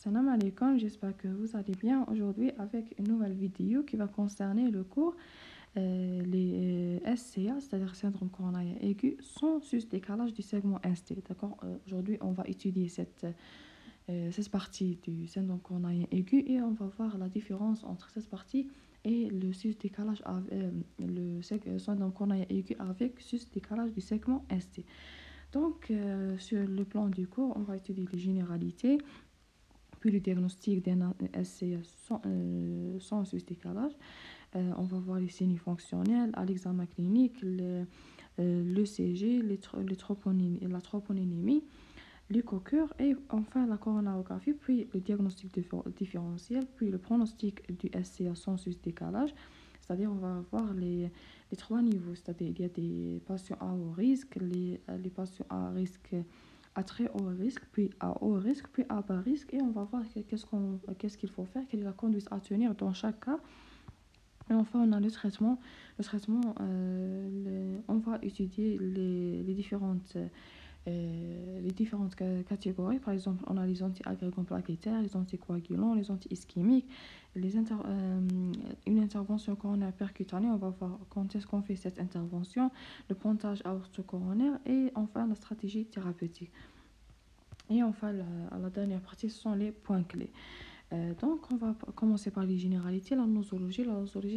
Salam alaikum, j'espère que vous allez bien aujourd'hui avec une nouvelle vidéo qui va concerner le cours les SCA, c'est-à-dire syndrome coronarien aigu, sans sus-décalage du segment ST. D'accord. Aujourd'hui, on va étudier cette partie du syndrome coronarien aigu et on va voir la différence entre cette partie et le sus-décalage syndrome coronarien aigu avec sus-décalage du segment ST. Donc, sur le plan du cours, on va étudier les généralités, puis le diagnostic d'un SCA sans sus-décalage. On va voir les signes fonctionnels à l'examen clinique, l'ECG, la troponinémie, l'échoCœur et enfin la coronarographie, puis le diagnostic différentiel, puis le pronostic du SCA sans sus-décalage. C'est-à-dire on va voir les trois niveaux, c'est-à-dire il y a des patients à haut risque, les patients à risque à très haut risque, puis à haut risque, puis à bas risque, et on va voir qu'est-ce qu'il faut faire, quelle est la conduite à tenir dans chaque cas. Et enfin, on a le traitement. On va étudier les différentes catégories. Par exemple, on a les anti-agrégants plaquettaires, les anticoagulants, les anti-ischémiques, une intervention coronaire percutanée. On va voir quand est-ce qu'on fait cette intervention, le pontage aorto-coronaire et enfin la stratégie thérapeutique. Et enfin, à la dernière partie, ce sont les points clés. Donc, on va commencer par les généralités. La nosologie,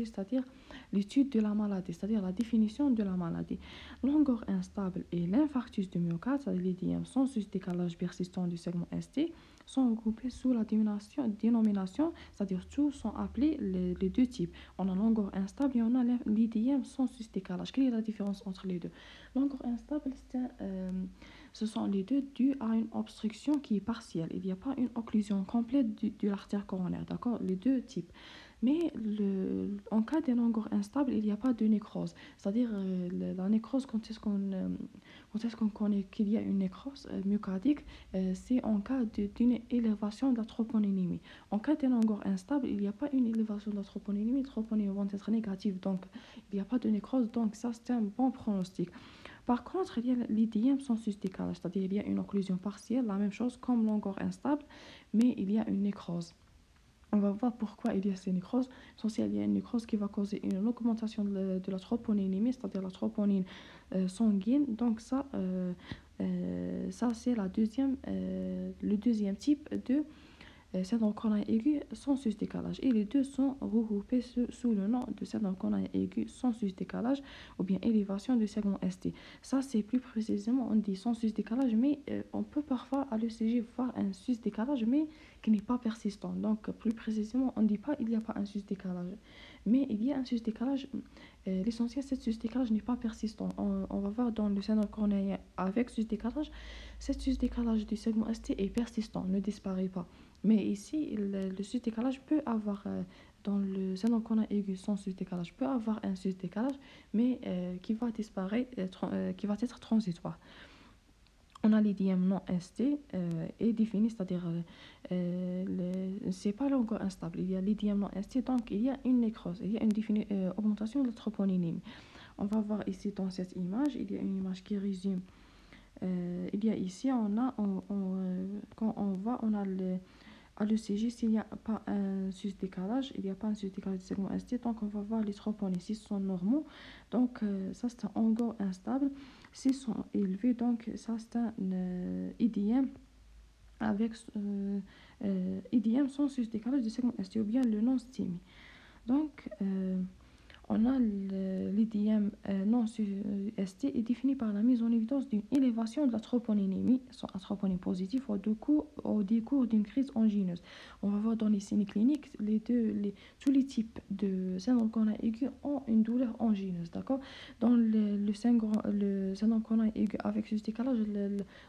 c'est-à-dire l'étude de la maladie, c'est-à-dire la définition de la maladie. L'angor instable et l'infarctus du myocarde, c'est-à-dire l'IDM sans sus-décalage persistant du segment ST, sont regroupés sous la dénomination, c'est-à-dire tous sont appelés les deux types. On a l'angor instable et on a l'IDM sans sus-décalage. Quelle est la différence entre les deux? L'angor instable, ce sont les deux dus à une obstruction qui est partielle. Il n'y a pas une occlusion complète de l'artère coronaire, d'accord? Les deux types. Mais en cas d'un angor instable, il n'y a pas de nécrose. C'est-à-dire, la nécrose, quand est-ce qu'on connaît qu'il y a une nécrose myocardique? C'est en cas d'une élévation de la troponinémie. En cas d'un angor instable, il n'y a pas une élévation de la troponinémie. Les troponinémies vont être négatives, donc il n'y a pas de nécrose. Donc ça, c'est un bon pronostic. Par contre, il y a l'IDM sans sus-décalage, c'est-à-dire il y a une occlusion partielle, la même chose comme l'angor instable, mais il y a une nécrose. On va voir pourquoi il y a ces nécroses. Il y a une nécrose qui va causer une augmentation de la troponinémie, c'est-à-dire la troponine sanguine. Donc ça c'est le deuxième type de syndrome coronarien aigu sans sus-décalage. Et les deux sont regroupés sous le nom de syndrome coronarien aigu sans sus-décalage ou bien élévation du segment ST. Ça, c'est plus précisément, on dit sans sus-décalage, mais on peut parfois à l'ECG voir un sus-décalage, mais qui n'est pas persistant. Donc, plus précisément, on ne dit pas il n'y a pas un sus-décalage, mais il y a un sus-décalage. L'essentiel, c'est que ce sus-décalage n'est pas persistant. On va voir dans le syndrome coronarien avec sus-décalage, ce sus-décalage du segment ST est persistant, ne disparaît pas. Mais ici, le sus-décalage peut avoir, dans le syndrome coronarien aigu sans sus-décalage, peut avoir un sus-décalage, mais qui va disparaître, qui va être transitoire. On a l'IDM non ST est défini, c'est-à-dire c'est pas encore instable. Il y a l'IDM non ST, donc il y a une nécrose, il y a une augmentation de la troponinémie. On va voir ici dans cette image, il y a une image qui résume. Il y a ici, quand on voit, on a à l'ECG, s'il n'y a pas un sus-décalage, il n'y a pas un sus-décalage du segment ST, donc on va voir les troponines, s'ils sont normaux. Donc ça, c'est un angor instable. S'ils sont élevés, donc ça, c'est un IDM avec IDM sans sus-décalage du segment ST ou bien le non-STEMI. Donc, on a l'IDM non ST est défini par la mise en évidence d'une élévation de la troponinémie, soit la troponine positive, au décours d'une crise angineuse. On va voir dans les signes cliniques, tous les types de syndrome coronarien aigu ont une douleur angineuse, d'accord? Dans le syndrome coronarien aigu avec sus-décalage,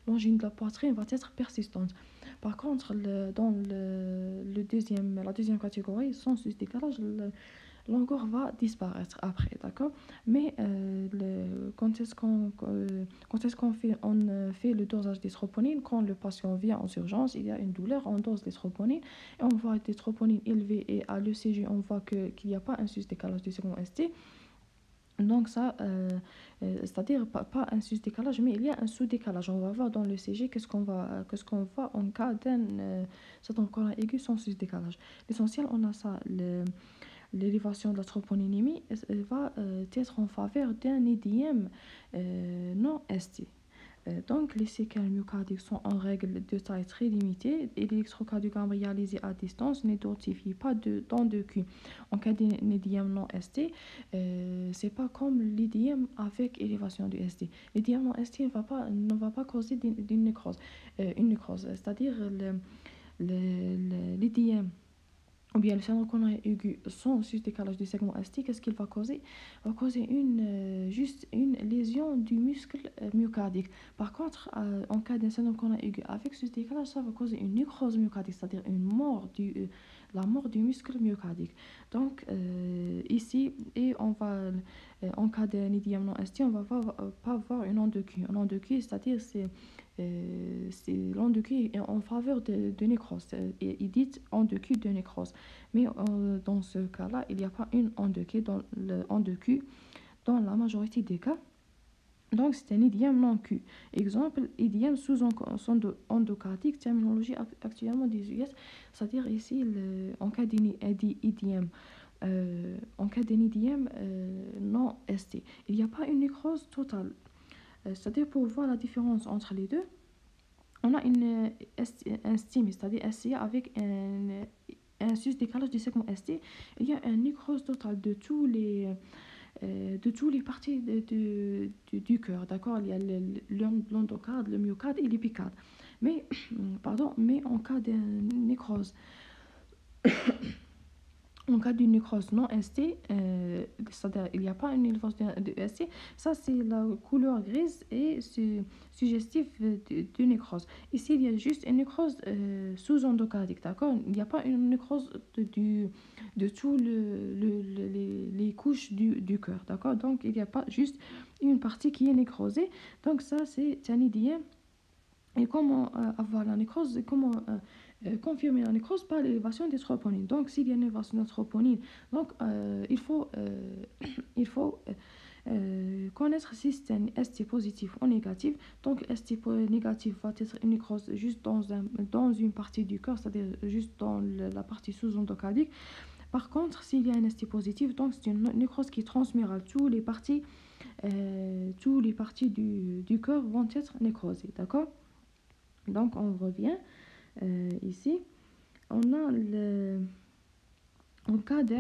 l'angine de la poitrine va être persistante. Par contre, dans la deuxième catégorie, sans sus-décalage, l'angor va disparaître après, d'accord? Mais quand est-ce qu'on fait le dosage des troponines? Quand le patient vient en urgence, il y a une douleur, on dose les troponines et on voit des troponines élevées et à l'ECG, on voit qu'il n'y a pas un sus-décalage du segment ST. Donc ça, c'est-à-dire pas un sus-décalage, mais il y a un sous-décalage. On va voir dans le CG qu'est-ce qu'on voit en cas d'un syndrome coronarien aigu sans sus-décalage. L'essentiel, on a ça, l'élévation de la troponinémie elle va être en faveur d'un idième non ST. Donc, les séquelles myocardiques sont en règle de taille très limitée et l'électrocardiogramme réalisé à distance n'identifie pas dents de cul. En cas d'édème non ST, c'est pas comme l'IDM avec élévation du ST. L'IDM non ST ne va pas causer d'une nécrose. Une nécrose, c'est-à-dire l'IDM ou bien le syndrome coronarien aigu sans sus-décalage du segment ST, qu'est-ce qu'il va causer? Il va causer juste une lésion du muscle myocardique. Par contre, en cas d'un syndrome coronarien aigu avec sus-décalage, ça va causer une nécrose myocardique, c'est-à-dire la mort du muscle myocardique. Donc, ici, et en cas d'un idiome non ST, on va pas voir une onde de Q. Une onde de Q, c'est-à-dire c'est l'onde de Q est en faveur de nécrose. Il dit onde de Q de nécrose. Mais dans ce cas-là, il n'y a pas une onde de Q dans la majorité des cas. Donc, c'est un idiome non Q. Exemple, idiome sous-endocardique, terminologie actuellement des US, c'est-à-dire ici, en cas d'idiome, en cas d'un idiome non ST, il n'y a pas une nécrose totale. C'est-à-dire, pour voir la différence entre les deux, on a un STIM, c'est-à-dire SCA avec un sus-décalage du segment ST. Il y a une nécrose totale de tous les parties du cœur, d'accord? Il y a l'endocarde, le myocarde et l'épicarde. Mais, pardon, mais en cas de nécrose, en cas d'une nécrose non ST, c'est-à-dire il n'y a pas une élévation de ST, ça c'est la couleur grise et c'est suggestif de nécrose. Ici il y a juste une nécrose sous-endocardique, d'accord? Il n'y a pas une nécrose de tous les couches du cœur, d'accord? Donc il n'y a pas juste une partie qui est nécrosée. Donc ça c'est un IDM. Et comment avoir la nécrose, comment confirmer la nécrose par l'élévation des troponines. Donc, s'il y a une élévation des troponines, donc, il faut connaître si c'est un ST positif ou négatif. Donc, ST négatif va être une nécrose juste dans une partie du corps, c'est-à-dire juste dans la partie sous-endocardique. Par contre, s'il y a un ST positif, donc c'est une nécrose qui transmirale. Tous les parties du corps vont être nécrosées, d'accord? Donc, on revient ici. On a en cas de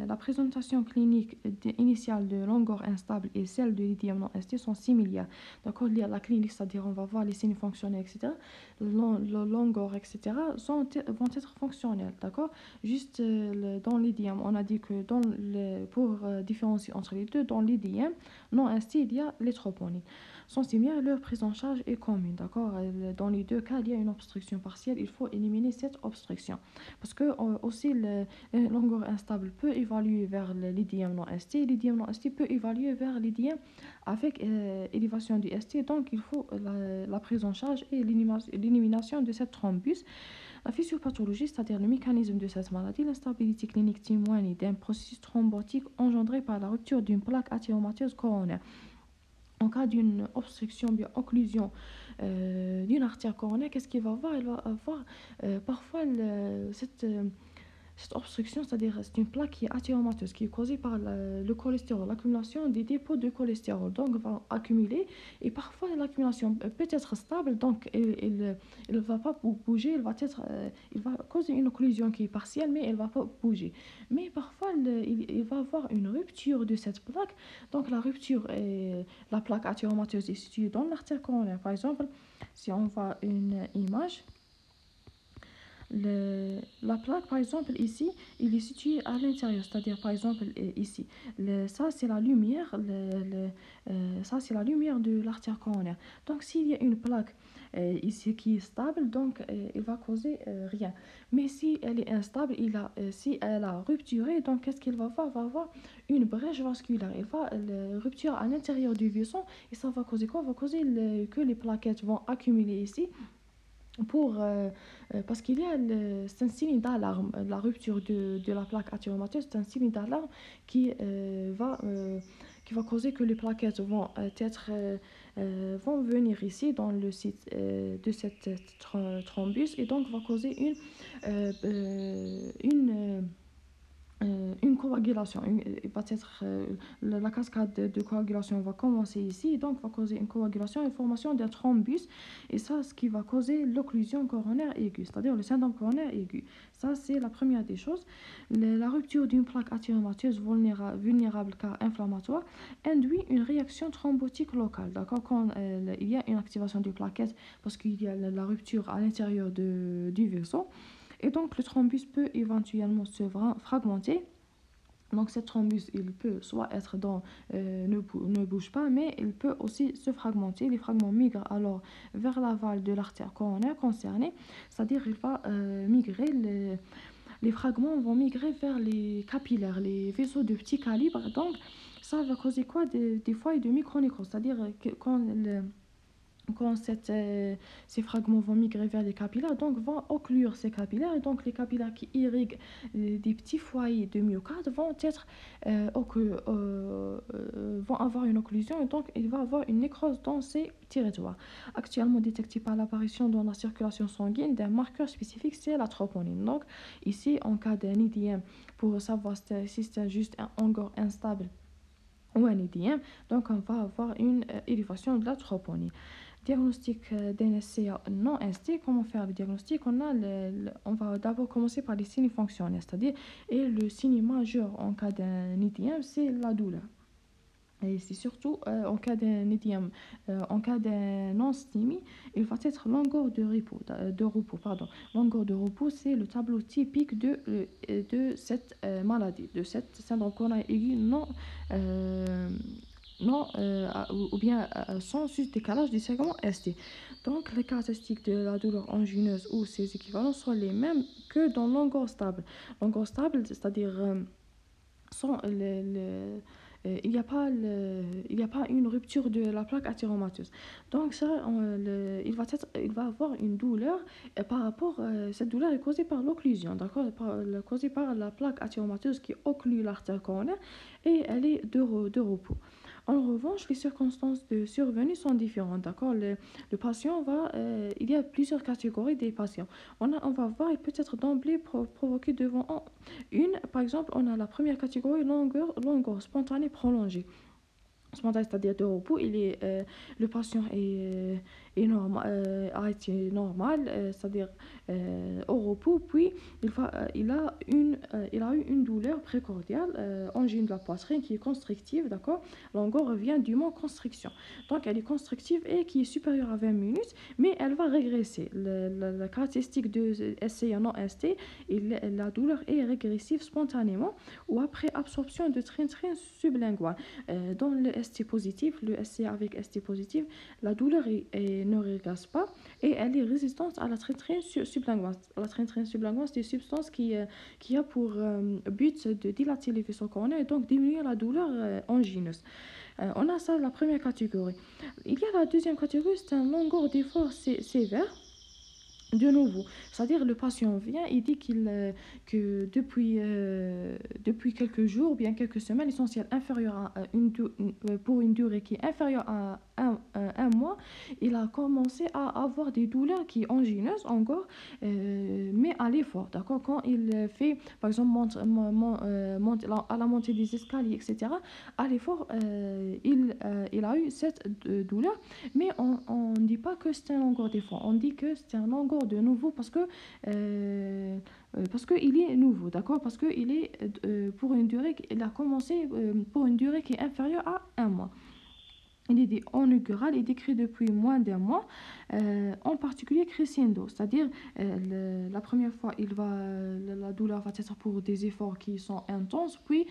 la présentation clinique initiale de longueur instable et celle de l'idiome non ST sont similaires. D'accord, il y a la clinique, c'est-à-dire on va voir les signes fonctionnels, etc. Le longueur, etc. vont être fonctionnels. D'accord, juste dans l'idiome, on a dit que pour différencier entre les deux, dans l'idiome non ST, il y a les troponines sont similaires, leur prise en charge est commune. D'accord, dans les deux cas, il y a une obstruction partielle, il faut éliminer cette obstruction. Parce que aussi, longueur instable peut évaluer vers l'idiome non ST, l'idiome non ST peut évaluer vers l'idiome avec élévation du ST, donc il faut la prise en charge et l'élimination de cette thrombus. La physiopathologie, c'est-à-dire le mécanisme de cette maladie, l'instabilité clinique témoigne d'un processus thrombotique engendré par la rupture d'une plaque athéromateuse coronaire. En cas d'une obstruction, bien occlusion d'une artère coronaire, qu'est-ce qu'il va avoir? Il va avoir parfois cette obstruction, c'est-à-dire c'est une plaque qui est athéromateuse, qui est causée par le cholestérol, l'accumulation des dépôts de cholestérol. Donc, va accumuler et parfois l'accumulation peut être stable, donc il ne va pas bouger, il va causer une occlusion qui est partielle, mais elle ne va pas bouger. Mais parfois, il va avoir une rupture de cette plaque. Donc, la rupture, la plaque athéromateuse est située dans l'artère coronaire. Par exemple, si on voit une image, la plaque, par exemple, ici, il est situé à l'intérieur, c'est-à-dire, par exemple, ici. Ça, c'est la lumière, ça, c'est la lumière de l'artère coronaire. Donc, s'il y a une plaque ici qui est stable, donc, il va causer rien. Mais si elle est instable, si elle a rupturé, donc, qu'est-ce qu'il va avoir? Il va avoir une brèche vasculaire. Il va rupture à l'intérieur du vaisseau et ça va causer quoi? Ça va causer que les plaquettes vont accumuler ici parce qu'il y a c'est un signe d'alarme. La rupture de la plaque athéromatoeuse, c'est un signe d'alarme qui, qui va causer que les plaquettes vont vont venir ici dans le site de cette thrombus et donc va causer une coagulation. Il va être, la cascade de coagulation va commencer ici, et donc va causer une coagulation et formation d'un thrombus. Et ça, ce qui va causer l'occlusion coronaire aiguë, c'est-à-dire le syndrome coronaire aigu. Ça, c'est la première des choses. La rupture d'une plaque athéromatoeuse vulnérable car inflammatoire induit une réaction thrombotique locale. D'accord? Quand il y a une activation du plaquette, parce qu'il y a la rupture à l'intérieur du vaisseau, et donc le thrombus peut éventuellement se fragmenter. Donc cette thrombus, il peut soit être ne bouge pas, mais il peut aussi se fragmenter. Les fragments migrent alors vers l'aval de l'artère coronaire concernée, c'est-à-dire il va migrer, les fragments vont migrer vers les capillaires, les vaisseaux de petit calibre. Donc ça va causer quoi? Des foyers de micronécrose, c'est-à-dire que quand ces fragments vont migrer vers les capillaires, donc vont occlure ces capillaires, et donc les capillaires qui irriguent des petits foyers de myocarde vont avoir une occlusion, et donc il va avoir une nécrose dans ces territoires. Actuellement détecté par l'apparition dans la circulation sanguine d'un marqueur spécifique, c'est la troponine. Donc ici, en cas d'un IDM, pour savoir si c'est juste un hangar instable ou un IDM, donc on va avoir une élévation de la troponine. Diagnostic d'NSCA non ST. Comment faire le diagnostic? On va d'abord commencer par les signes fonctionnels, c'est-à-dire, et le signe majeur en cas d'un IDM, c'est la douleur. Et c'est surtout en cas d'un édème, en cas d'un non-STEMI, il va être longueur de repos, pardon. Longueur de repos, c'est le tableau typique de cette maladie, de cette syndrome coronaire aigu ou bien sans décalage du segment ST. Donc, les caractéristiques de la douleur angineuse ou ses équivalents sont les mêmes que dans longueur stable. Longueur stable, c'est-à-dire sans il n'y a pas une rupture de la plaque athéromateuse. Donc ça, il va avoir une douleur par rapport, cette douleur est causée par l'occlusion, d'accord, causée par la plaque athéromateuse qui occlue l'artère coronaire et elle est de repos. En revanche, les circonstances de survenue sont différentes, d'accord. Le patient il y a plusieurs catégories des patients. On va voir, il peut être d'emblée provoqué devant par exemple, on a la première catégorie, longueur spontanée prolongée. Spontané, c'est-à-dire de repos, le patient est normal, a été normal, c'est-à-dire au repos, puis il a eu une douleur précordiale, angine de la poitrine qui est constrictive, d'accord. Longueur vient du mot constriction. Donc elle est constrictive et qui est supérieure à 20 minutes, mais elle va régresser. La caractéristique de SCA non ST, la douleur est régressive spontanément ou après absorption de trin-trin sublingual. Dans le ST positif, le SCA avec ST positif, la douleur ne régresse pas et elle est résistante à la trin-trin sublinguale. La trin-trin sublinguale, c'est une substance qui a pour but de dilater les vaisseaux coronaires et donc diminuer la douleur angineuse. On a ça, la première catégorie. Il y a la deuxième catégorie, c'est un longueur d'effort sévère. De nouveau, c'est-à-dire le patient vient, il dit que depuis quelques jours ou bien quelques semaines, l'essentiel inférieur pour une durée qui est inférieure à un mois, il a commencé à avoir des douleurs qui angineuses encore, mais à l'effort, d'accord. Quand il fait, par exemple, monte à la montée des escaliers, etc., à l'effort, il a eu cette douleur, mais on ne dit pas que c'est un longueur d'effort, on dit que c'est un longueur de nouveau parce que il est nouveau, d'accord, parce que il est pour une durée, il a commencé pour une durée qui est inférieure à un mois. Il est inaugural et décrit depuis moins d'un mois, en particulier crescendo, c'est-à-dire la première fois, la douleur va être pour des efforts qui sont intenses, puis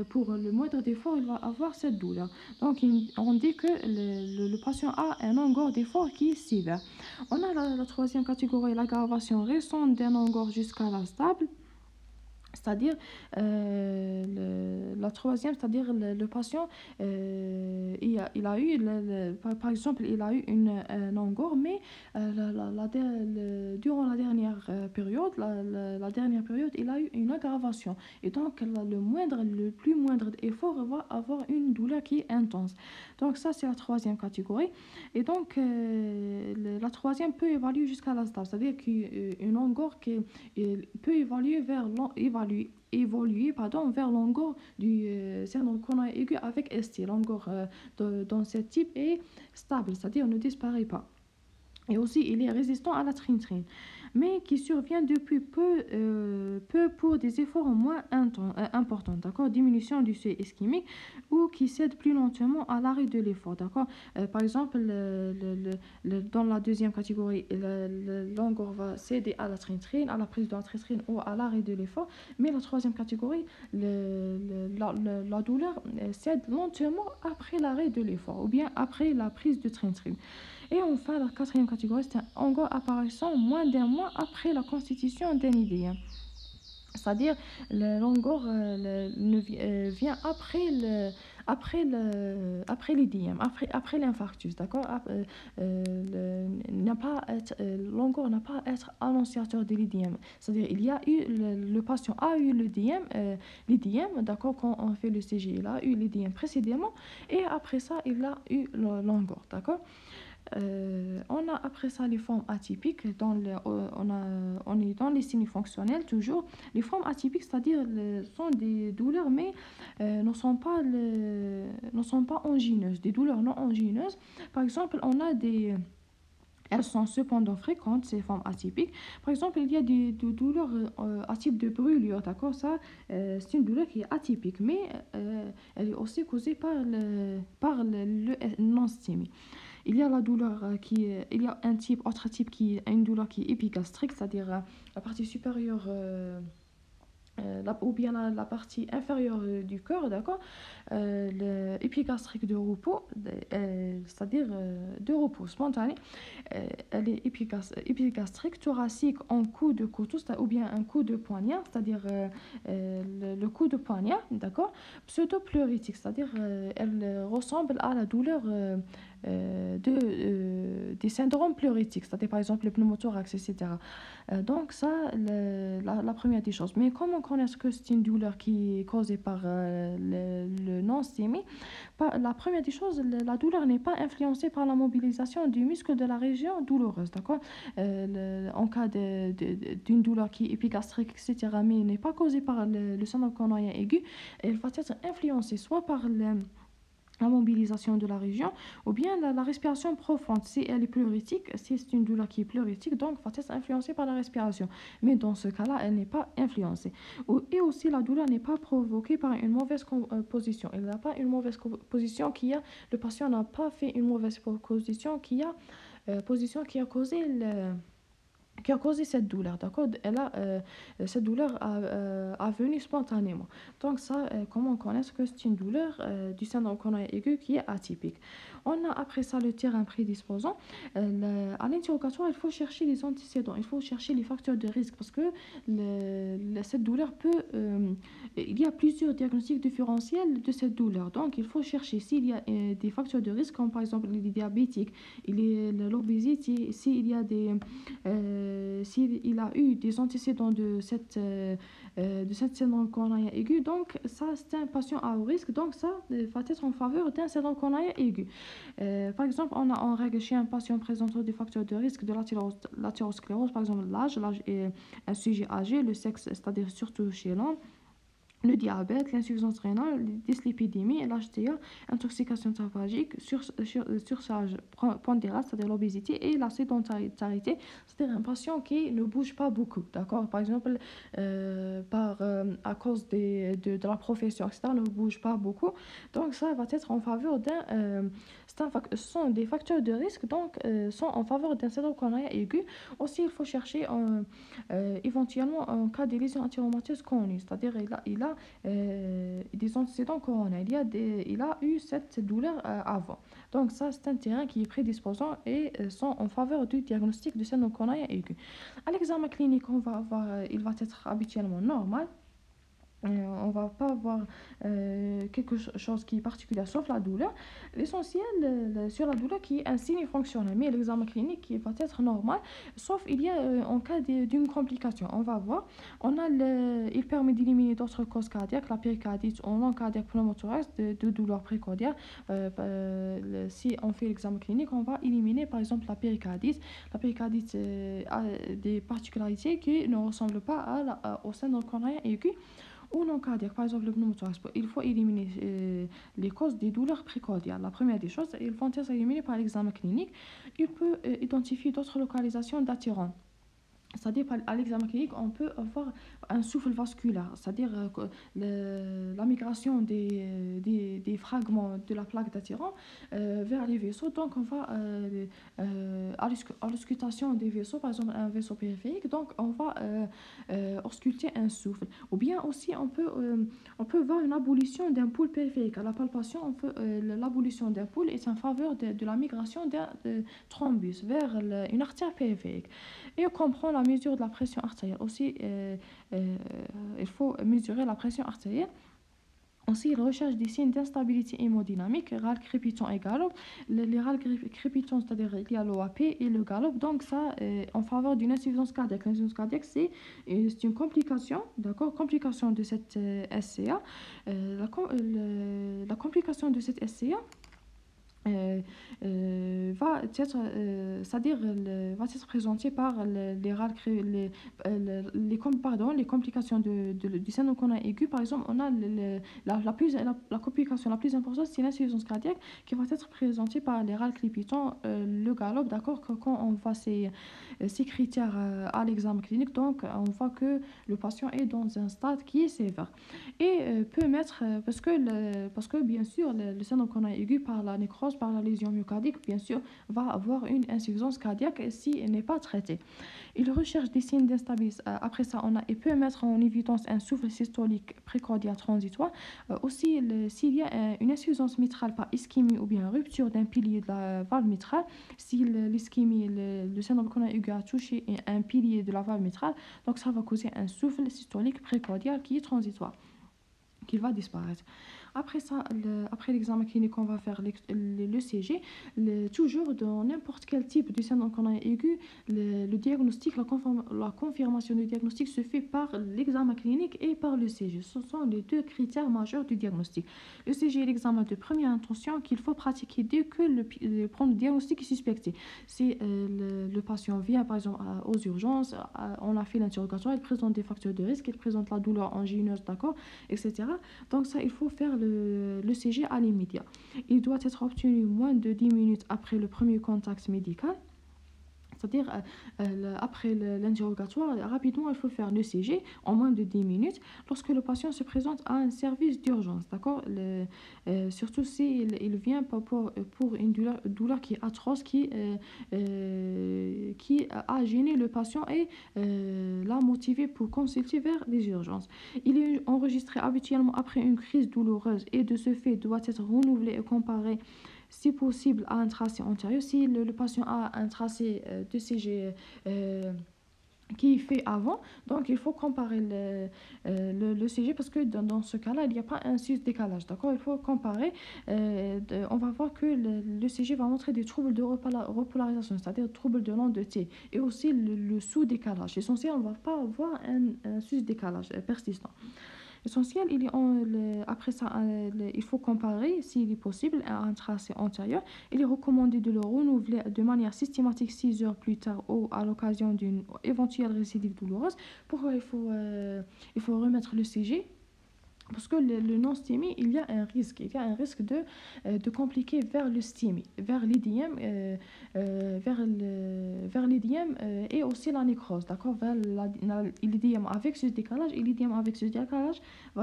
pour le moindre d'effort, il va avoir cette douleur. Donc, on dit que le patient a un longueur d'effort qui est sévère. On a la troisième catégorie, l'aggravation récente d'un longueur jusqu'à la stable. C'est-à-dire, la troisième, c'est-à-dire le patient, il a eu, par exemple, il a eu un angor, mais durant la dernière période, la dernière période, il a eu une aggravation. Et donc, le plus moindre effort va avoir une douleur qui est intense. Donc, ça, c'est la troisième catégorie. Et donc, la troisième peut évaluer jusqu'à la stable, c'est-à-dire qu'une angor qui peut évoluer pardon, vers l'angor du syndrome coronarien aigu avec ST. L'angor dans ce type est stable, c'est-à-dire ne disparaît pas. Et aussi, il est résistant à la trintrine, mais qui survient depuis peu pour des efforts moins importants, d'accord? Diminution du seuil ischémique ou qui cède plus lentement à l'arrêt de l'effort, d'accord? Par exemple, dans la deuxième catégorie, l'angor va céder à la trintrine, à la prise de la trintrine ou à l'arrêt de l'effort, mais la troisième catégorie, la douleur cède lentement après l'arrêt de l'effort ou bien après la prise de trintrine. Et enfin, la quatrième catégorie, c'est un angor apparaissant moins d'un mois après la constitution d'un IDM. C'est-à-dire, l'angor vient après l'IDM, après l'infarctus, d'accord? L'angor n'a pas à être annonciateur de l'IDM. C'est-à-dire, le patient a eu l'IDM, d'accord, quand on fait le CG, il a eu l'IDM précédemment, et après ça, il a eu l'angor, d'accord? On a après ça les formes atypiques, on est dans les signes fonctionnels toujours. Les formes atypiques, c'est-à-dire sont des douleurs mais ne sont pas angineuses, des douleurs non angineuses. Par exemple, elles sont cependant fréquentes, ces formes atypiques. Par exemple, il y a des douleurs à type de brûlure, d'accord? Ça, c'est une douleur qui est atypique, mais elle est aussi causée par le non-stémie. Il y a la douleur il y a autre type qui est une douleur qui est épigastrique, c'est-à-dire la partie supérieure ou bien la partie inférieure du cœur, d'accord? L'épigastrique de repos, c'est-à-dire de repos spontané, elle est épigastrique, thoracique en coup de couteau ou bien un coup de poignard, c'est-à-dire le coup de poignard, d'accord? Pseudo-pleurétique, c'est-à-dire elle ressemble à la douleur des syndromes pleuristiques, c'est-à-dire par exemple le pneumothorax, etc. Donc ça, la première des choses. Mais comment connaître que c'est une douleur qui est causée par le non-stémie? La première des choses, la douleur n'est pas influencée par la mobilisation du muscle de la région douloureuse, d'accord? En cas d'une douleur qui est épigastrique, etc., mais n'est pas causée par le syndrome coronarien aigu, elle va être influencée soit par la mobilisation de la région, ou bien la respiration profonde. Si elle est pleurétique, si c'est une douleur qui est pleurétique, donc va être influencée par la respiration. Mais dans ce cas-là, elle n'est pas influencée. Et aussi, la douleur n'est pas provoquée par une mauvaise position. Il n'y a pas une mauvaise position le patient n'a pas fait une mauvaise position qui a causé cette douleur, d'accord? Cette douleur a venu spontanément. Donc ça, comment connaître que c'est une douleur du syndrome coronarien aigu qui est atypique? On a après ça le terrain prédisposant. À l'interrogatoire, il faut chercher les antécédents, il faut chercher les facteurs de risque parce que cette douleur il y a plusieurs diagnostics différentiels de cette douleur. Donc il faut chercher s'il y a des facteurs de risque, comme par exemple les diabétiques, l'obésité, s'il a eu des antécédents de cette syndrome coronarien aigu, donc ça c'est un patient à haut risque, donc ça va être en faveur d'un syndrome coronarien aigu. Par exemple, on a en règle chez un patient présentant des facteurs de risque de l'athérosclérose, par exemple l'âge est un sujet âgé, le sexe, c'est-à-dire surtout chez l'homme, le diabète, l'insuffisance rénale, les dyslipidémie, l'HTA, intoxication tabagique, surcharge pondérale, c'est-à-dire l'obésité, et la sédentarité, c'est-à-dire un patient qui ne bouge pas beaucoup, d'accord? Par exemple, à cause de la profession, etc., ne bouge pas beaucoup. Donc, ça va être en faveur ce sont des facteurs de risque, donc, sont en faveur d'un syndrome coronarien aigu. Aussi, il faut chercher éventuellement en cas de lésion antéromateuse connues, c'est-à-dire il a des antécédents coronaires, il a eu cette douleur avant. Donc ça, c'est un terrain qui est prédisposant et sont en faveur du diagnostic du syndrome coronarien aigu. À l'examen clinique, il va être habituellement normal. On va pas avoir quelque chose qui est particulier sauf la douleur. L'essentiel sur la douleur qui est un signe fonctionnel, mais l'examen clinique qui va être normal, sauf il y a en cas d'une complication. On va voir, il permet d'éliminer d'autres causes cardiaques, la péricardite ou non cardiaque pneumothorax, de douleurs précordiales. Si on fait l'examen clinique, on va éliminer par exemple la péricardite. La péricardite a des particularités qui ne ressemblent pas au syndrome coronarien aigu ou non cardiaque, par exemple le pneumothorax. Il faut éliminer les causes des douleurs précordiales. La première des choses, ils vont être éliminés par l'examen clinique. Il peut identifier d'autres localisations d'attirance. C'est-à-dire, à l'examen clinique, on peut avoir un souffle vasculaire, c'est-à-dire la migration des fragments de la plaque d'attirant vers les vaisseaux. Donc, on va à l'auscultation des vaisseaux, par exemple un vaisseau périphérique, donc on va ausculter un souffle. Ou bien aussi, on peut voir une abolition d'un pôle périphérique. À la palpation, l'abolition d'un pôle est en faveur de la migration d'un thrombus vers une artère périphérique. Et on comprend la mesure de la pression artérielle. Aussi, il faut mesurer la pression artérielle. Aussi, il recherche des signes d'instabilité hémodynamique, râle, crépitant et galop. Les râles crépitants, c'est-à-dire il y a l'OAP et le galop, donc ça, en faveur d'une insuffisance cardiaque. L'insuffisance cardiaque, c'est une complication, d'accord, complication de cette SCA. La complication de cette SCA euh, va être, c'est-à-dire va être présenté par les complications du syndrome coronarien aigu. Par exemple, on a la complication la plus importante, c'est l'insuffisance cardiaque qui va être présentée par les râles crépitants, le galop, d'accord, quand on voit ces critères à l'examen clinique, donc on voit que le patient est dans un stade qui est sévère et peut mettre, parce que bien sûr, le syndrome coronarien aigu par la nécrose, par la lésion myocardique, bien sûr, va avoir une insuffisance cardiaque si elle n'est pas traitée. Il recherche des signes d'instabilité. Après ça, il peut mettre en évidence un souffle systolique précordial transitoire. Aussi, s'il y a une insuffisance mitrale par ischémie ou bien rupture d'un pilier de la valve mitrale, si l'ischémie, le syndrome coronarien aigu a touché un pilier de la valve mitrale, donc ça va causer un souffle systolique précordial qui est transitoire, qui va disparaître. Après ça, après l'examen clinique, on va faire l'ECG. Toujours dans n'importe quel type de syndrome coronarien aigu, le diagnostic, la confirmation du diagnostic se fait par l'examen clinique et par l'ECG. Ce sont les deux critères majeurs du diagnostic. L'ECG est l'examen de première intention qu'il faut pratiquer dès que le diagnostic est suspecté. Si le patient vient par exemple aux urgences, on a fait l'interrogatoire, il présente des facteurs de risque, il présente la douleur angineuse, d'accord, etc. Donc ça, il faut faire le CG à l'immédiat. Il doit être obtenu moins de 10 minutes après le premier contact médical. C'est-à-dire, après l'interrogatoire, rapidement, il faut faire le CG en moins de 10 minutes lorsque le patient se présente à un service d'urgence. D'accord, surtout s'il vient pour une douleur qui est atroce, qui a gêné le patient et l'a motivé pour consulter vers les urgences. Il est enregistré habituellement après une crise douloureuse et de ce fait doit être renouvelé et comparé si possible à un tracé antérieur. Si le patient a un tracé de CG qui est fait avant, donc il faut comparer le CG parce que dans ce cas-là, il n'y a pas un sus-décalage, d'accord. Il faut comparer, on va voir que le CG va montrer des troubles de repolarisation, c'est-à-dire troubles de l'onde de T, et aussi le sous-décalage. L'essentiel, on ne va pas avoir un sus-décalage persistant. L'essentiel, après ça, il faut comparer, s'il est possible, à un tracé antérieur. Il est recommandé de le renouveler de manière systématique 6 heures plus tard ou à l'occasion d'une éventuelle récidive douloureuse. Pourquoi il faut remettre le CG? Parce que le non-STEMI, il y a un risque. Il y a un risque de compliquer vers le STEMI, vers l'IDM, vers l'IDM et aussi la nécrose. D'accord, vers l'IDM avec ce décalage et l'IDM avec ce décalage va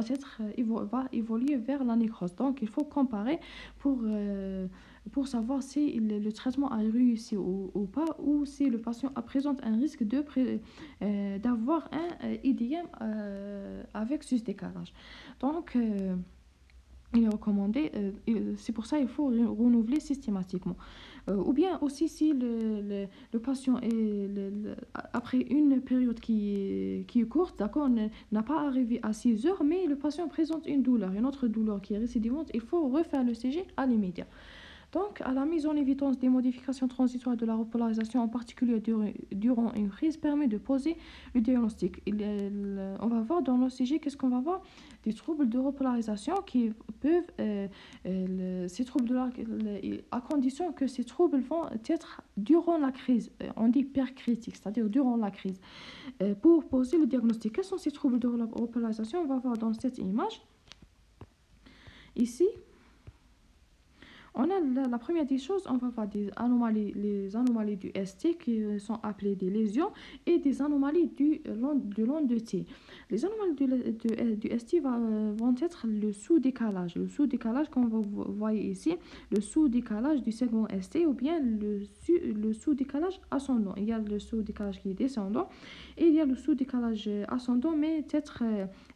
évoluer vers la nécrose. Donc, il faut comparer pour savoir si le traitement a réussi ou pas, ou si le patient présente un risque d'avoir un IDM avec ce décalage. Donc, il est recommandé, c'est pour ça il faut renouveler systématiquement. Ou bien aussi si le patient après une période qui est courte, d'accord, n'a pas arrivé à 6 heures, mais le patient présente une autre douleur qui est récidivante, il faut refaire le CG à l'immédiat. Donc, à la mise en évidence des modifications transitoires de la repolarisation, en particulier durant une crise, permet de poser le diagnostic. On va voir dans l'OCG, qu'est-ce qu'on va voir? Des troubles de repolarisation qui peuvent, ces troubles-là, à condition que ces troubles vont être durant la crise, on dit percritique, c'est-à-dire durant la crise. Pour poser le diagnostic, quels sont ces troubles de repolarisation? On va voir dans cette image. Ici, on a la première des choses, on va voir les anomalies du ST qui sont appelées des lésions et des anomalies de l'onde de T. Les anomalies du ST vont être le sous-décalage. Le sous-décalage, comme vous voyez ici, le sous-décalage du segment ST ou bien le sous-décalage ascendant. Il y a le sous-décalage qui est descendant et il y a le sous-décalage ascendant, mais peut-être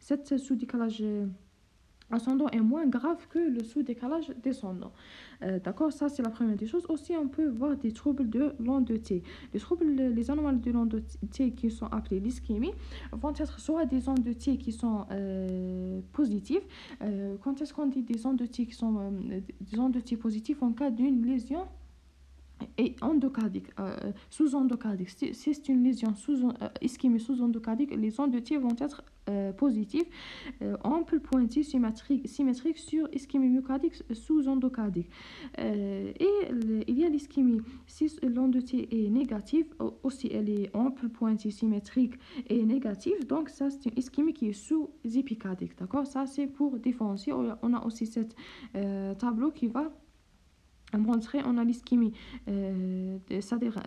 cette sous-décalage ascendant est moins grave que le sous-décalage descendant. D'accord, ça c'est la première des choses. Aussi, on peut voir des troubles de l'onde de T. Les anomalies de l'onde de T qui sont appelées l'ischémie vont être soit des ondes de T qui sont positives. Quand est-ce qu'on dit des ondes de T qui sont des ondes de T positives en cas d'une lésion et endocardique, sous-endocardique. Si c'est une lésion ischémie sous-endocardique, les ondes de T vont être positives, ample pointille symétrique sur ischémie myocardique sous-endocardique. Il y a l'ischémie, si l'onde de T est négative, aussi elle est ample pointille symétrique et négative, donc ça c'est une ischémie qui est sous-épicardique. D'accord, ça c'est pour différencier. On a aussi cette tableau qui va montrer, on a l'ischémie, c'est-à-dire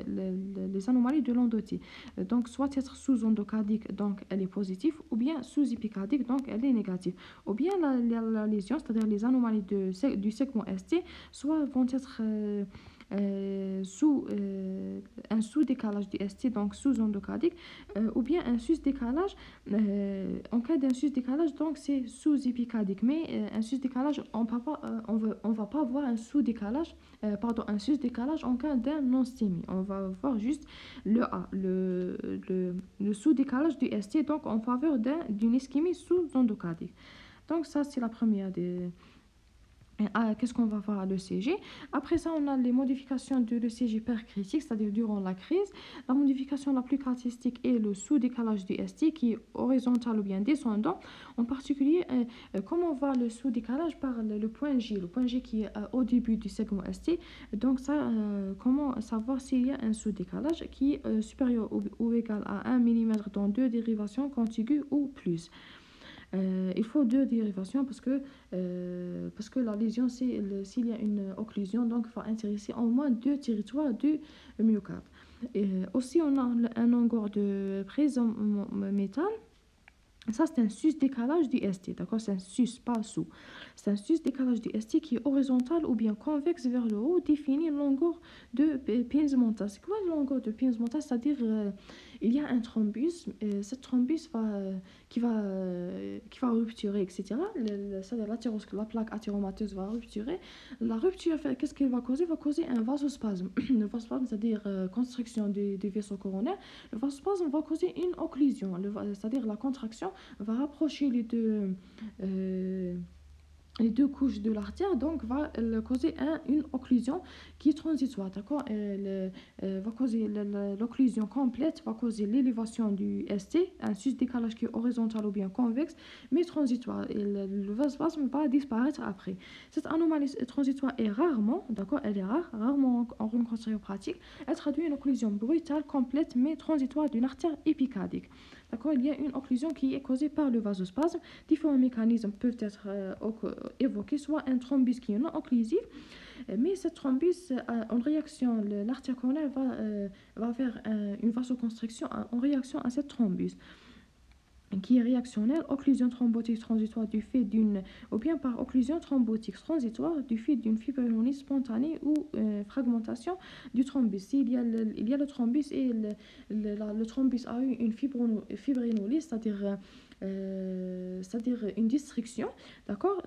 les anomalies de l'onde de T. Donc, soit être sous-endocardique, donc elle est positive, ou bien sous-épicardique, donc elle est négative. Ou bien la lésion, c'est-à-dire les anomalies du segment ST, soit vont être un sous-décalage du ST, donc sous-endocardique, ou bien un sus-décalage. En cas d'un sus-décalage, donc c'est sous-épicardique. Mais un sus-décalage, on va pas voir un sous-décalage, un sus-décalage en cas d'un non-stémie. On va voir juste le A, le sous-décalage du ST, donc en faveur d'une ischémie sous-endocardique. Donc ça, c'est la première des... Qu'est-ce qu'on va voir à l'ECG? Après ça, on a les modifications de l'ECG percritique, c'est-à-dire durant la crise. La modification la plus caractéristique est le sous-décalage du ST qui est horizontal ou bien descendant. En particulier, comment on voit le sous-décalage par le point J, le point J qui est au début du segment ST. Donc ça, comment savoir s'il y a un sous-décalage qui est supérieur ou égal à 1 mm dans deux dérivations contiguës ou plus. Il faut deux dérivations parce que la lésion, s'il y a une occlusion, donc il faut intéresser au moins deux territoires du myocarde. Aussi, on a un angor de présent métal. Ça, c'est un sus-décalage du ST, d'accord? C'est un sus, pas sous. C'est un sus-décalage du ST qui est horizontal ou bien convexe vers le haut, définit l'angor de Pins-Montas. C'est quoi le longueur de Pins-Montas? C'est-à-dire, il y a un thrombus, cette thrombus qui va rupturer, etc. C'est-à-dire la plaque athéromateuse va rupturer. La rupture, qu'est-ce qu'elle va causer? Elle va causer un vasospasme. Le vasospasme, c'est-à-dire constriction du vaisseau coronaire. Le vasospasme va causer une occlusion, c'est-à-dire la contraction va rapprocher les deux couches de l'artère, donc va causer une occlusion qui est transitoire, d'accord? Va causer l'occlusion complète, va causer l'élévation du ST, un sus-décalage qui est horizontal ou bien convexe, mais transitoire. Et le vasospasme va disparaître après. Cette anomalie transitoire est rarement, d'accord? Elle est rarement en reconstruction pratique. Elle traduit une occlusion brutale, complète, mais transitoire d'une artère épicardique. D'accord, il y a une occlusion qui est causée par le vasospasme. Différents mécanismes peuvent être évoqués, soit un thrombus qui est non occlusif, mais cette thrombus, en réaction, l'artère coronaire va faire une vasoconstriction en réaction à cette thrombus. qui est réactionnelle, occlusion thrombotique transitoire du fait d'une, ou bien par occlusion thrombotique transitoire du fait d'une fibrinolyse spontanée ou fragmentation du thrombus. Il y a le thrombus et le thrombus a eu une fibrinolyse, c'est-à-dire une destruction, d'accord,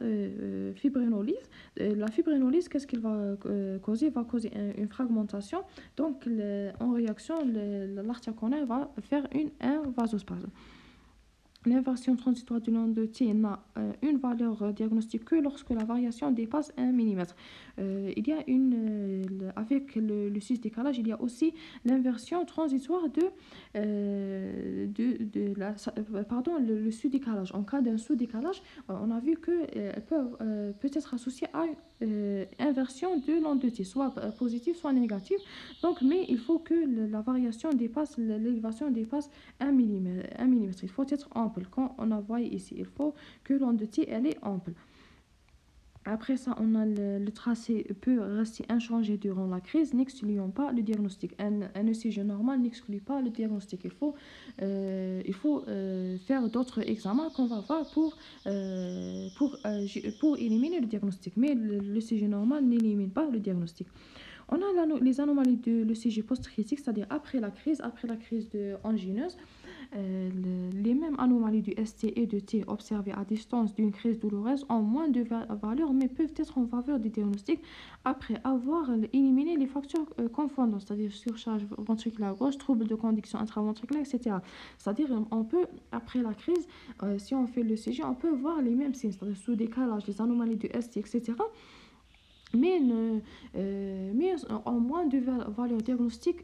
fibrinolyse. La fibrinolyse, qu'est-ce qu'il va causer? Il va causer une fragmentation. Donc, en réaction, l'artère coronaire va faire un vasospasme. L'inversion transitoire du long de T n'a une valeur diagnostique que lorsque la variation dépasse 1 mm. Il y a avec le sus-décalage, il y a aussi l'inversion transitoire le sous-décalage. En cas d'un sous-décalage, on a vu qu'elle peut être associée à inversion de long de T, soit positive, soit négative. Donc, mais il faut que la variation dépasse, l'élévation dépasse 1 mm. Il faut être ample. Quand on a voyé ici, il faut que l'onde de T elle est ample. Après ça, on a le tracé peut rester inchangé durant la crise, n'excluant pas le diagnostic. Un ECG normal n'exclut pas le diagnostic. Il faut faire d'autres examens qu'on va voir pour éliminer le diagnostic. Mais l'ECG normal n'élimine pas le diagnostic. On a les anomalies de l'ECG post-critique, c'est-à-dire après la crise angineuse. Les mêmes anomalies du ST et de T observées à distance d'une crise douloureuse ont moins de valeur, mais peuvent être en faveur du diagnostic après avoir éliminé les facteurs confondants, c'est-à-dire surcharge ventriculaire gauche, troubles de conduction intraventriculaire, etc. C'est-à-dire, on peut, après la crise, si on fait le CG, on peut voir les mêmes signes, c'est-à-dire sous-décalage, les anomalies du ST, etc. Mais en moins de valeur diagnostique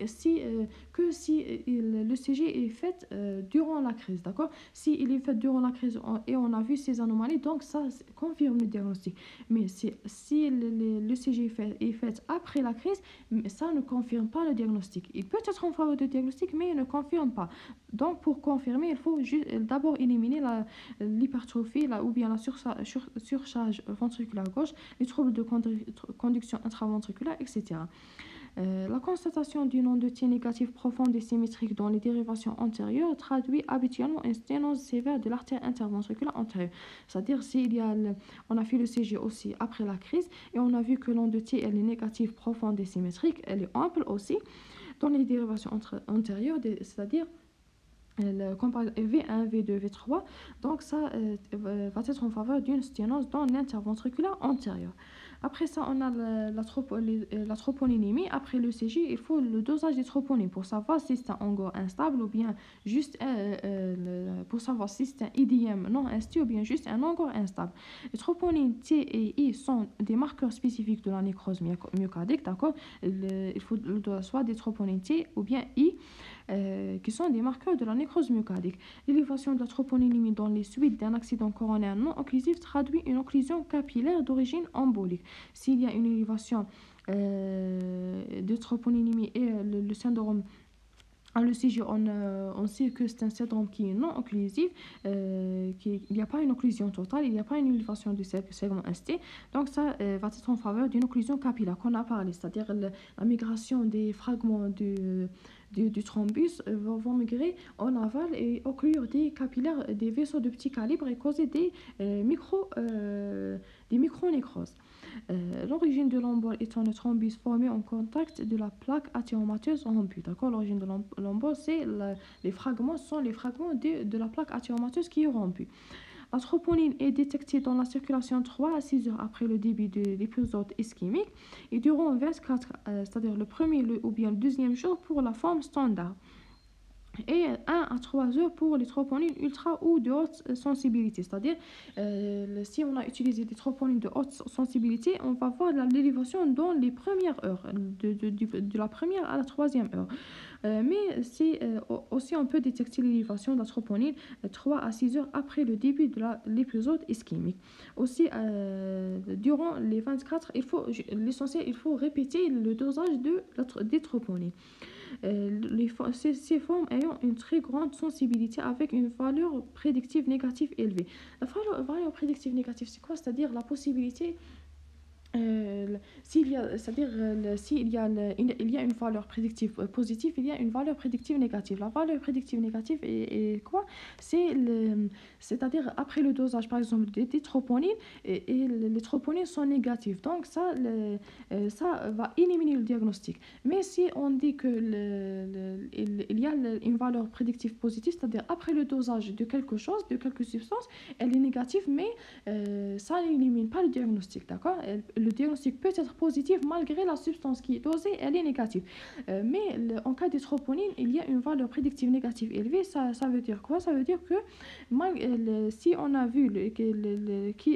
que si le CG est fait durant la crise, d'accord? Si il est fait durant la crise et on a vu ces anomalies, donc ça confirme le diagnostic. Mais si le CG est fait après la crise, ça ne confirme pas le diagnostic. Il peut être en faveur du diagnostic, mais il ne confirme pas. Donc pour confirmer, il faut d'abord éliminer l'hypertrophie ou bien la surcharge ventriculaire gauche, les troubles de conduction intraventriculaire, etc. La constatation d'une onde de T négative profonde et symétrique dans les dérivations antérieures traduit habituellement une sténose sévère de l'artère interventriculaire antérieure. C'est-à-dire, on a fait le CG aussi après la crise et on a vu que l'onde de T elle est négative, profonde et symétrique, elle est ample aussi dans les dérivations antérieures, c'est-à-dire V1, V2, V3, donc ça va être en faveur d'une sténose dans l'interventriculaire antérieure. Après ça, on a la troponinémie. Après le CG, il faut le dosage des troponines pour savoir si c'est un ongo instable ou bien juste pour savoir si c'est un IDM non insti ou bien juste un ongo instable. Les troponines T et I sont des marqueurs spécifiques de la nécrose myocardique, d'accord? Il faut soit des troponines T ou bien I qui sont des marqueurs de la nécrose myocardique. L'élévation de la troponinémie dans les suites d'un accident coronaire non occlusif traduit une occlusion capillaire d'origine embolique. S'il y a une élévation de troponinémie et le syndrome le CG, on sait que c'est un syndrome qui est non occlusif, il n'y a pas une occlusion totale, il n'y a pas une élévation du segment ST, donc ça va être en faveur d'une occlusion capillaire qu'on a parlé, c'est-à-dire la migration des fragments du thrombus vont migrer en aval et occlure des capillaires, des vaisseaux de petit calibre et causer des micronécroses. L'origine de l'embole étant le thrombus formé en contact de la plaque athéromatoeuse rompue. D'accord? L'origine de l'embole, les fragments sont les fragments de la plaque athéromatoeuse qui est rompue. La troponine est détectée dans la circulation 3 à 6 heures après le début de l'épisode ischémique et durant 24, c'est-à-dire le premier ou bien le deuxième jour pour la forme standard. Et 1 à 3 heures pour les troponines ultra ou de haute sensibilité. C'est-à-dire, si on a utilisé des troponines de haute sensibilité, on va voir l'élévation dans les premières heures, de la première à la troisième heure. Mais aussi on peut détecter l'élévation de la troponine 3 à 6 heures après le début de l'épisode ischémique. Aussi, durant les 24, l'essentiel, il faut répéter le dosage des troponines. Ces formes ayant une très grande sensibilité avec une valeur prédictive négative élevée. La valeur prédictive négative, c'est quoi? C'est-à-dire la possibilité C'est-à-dire, s'il y a, il y a une valeur prédictive positive, il y a une valeur prédictive négative. La valeur prédictive négative est quoi? C'est-à-dire après le dosage, par exemple, des troponines, et les troponines sont négatives. Donc ça va éliminer le diagnostic. Mais si on dit que il y a une valeur prédictive positive, c'est-à-dire après le dosage de quelque chose, de quelque substance, elle est négative, mais ça n'élimine pas le diagnostic, d'accord? Le diagnostic peut être positif malgré la substance qui est dosée, elle est négative. Mais en cas de troponine, il y a une valeur prédictive négative élevée. Ça veut dire quoi? Ça veut dire que si on a vu,